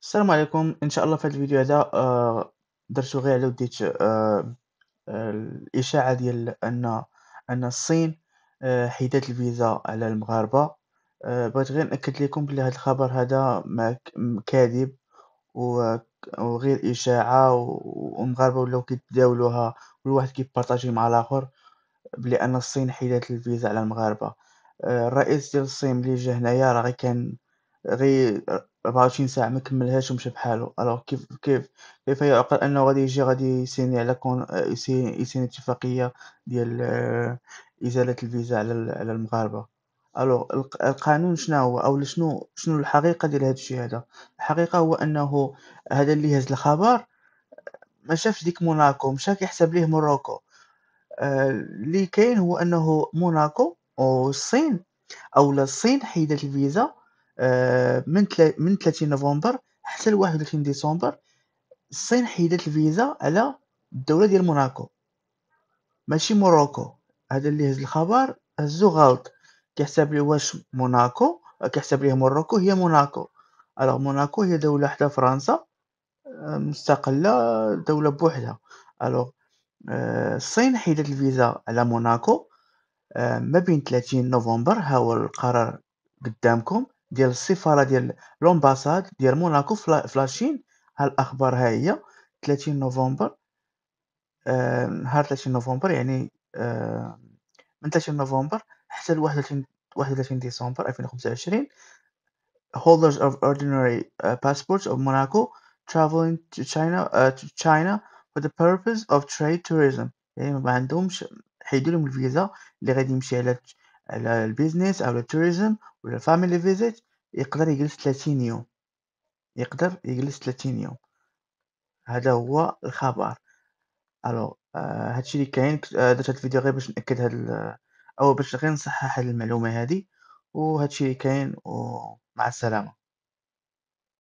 السلام عليكم. إن شاء الله في هذا الفيديو هذا درتو غير على وديت الإشاعة ديال أن الصين حيدت الفيزا على المغاربة. بغيت غير نأكد لكم بلي هذا الخبر هذا ما ك م كاذب و وغير إشاعة والمغاربة ولاو كيتداولوها كل واحد كيبارطاجي مع الآخر. بلي أن الصين حيدت الفيزا على المغاربة. الرئيس ديال الصين ملي جا هنايا راه غي 24 ساعة ما كمّلهاش ومشى بحالو. ألوغ كيف يُعقل أنه غادي يسيني على كون يسيني اتفاقية ديال إزالة الفيزا على المغاربة. ألوغ القانون شناهو أولا شنو الحقيقة ديال هاد الشي هذا؟ الحقيقة هو أنه هذا اللي هز الخبر ما شافش ديك موناكو، مشى كيحسب ليه موروكو. اللي كاين هو أنه موناكو والصين أولا الصين حيدت الفيزا من 30 نوفمبر حتى ل31 ديسمبر. الصين حيدت الفيزا على الدولة ديال موناكو ماشي موروكو. هذا اللي هز الخبر هزّو غلط، كيحسب ليه واش موناكو كيحسب ليه موروكو هي موناكو. ألوغ موناكو هي دولة حدا فرنسا مستقلة، دولة بوحدها. ألوغ الصين حيدت الفيزا على موناكو ما بين 30 نوفمبر، ها هو القرار قدّامكم ديال السفارة ديال الأمباساد ديال موناكو في لاشين. ها الأخبار ها هي 30 نوفمبر. نهار 30 نوفمبر يعني من 30 نوفمبر حتى ل31 ديسمبر 2025. Holders of ordinary passports of Monaco travelling to China for the purpose of trade tourism. يعني ما عندهمش، حيدوا لهم الفيزا. اللي غادي يمشي على الbusiness أو الtourism ولا family visit يقدر يجلس 30 يوم، يقدر يجلس 30 يوم. هذا هو الخبر. ألوغ هاد الشي اللي كاين. درت هاد الفيديو غير باش نأكد هاد أو باش غير نصحّح هاد المعلومة هادي. وهاد الشي اللي كاين ومع السلامة.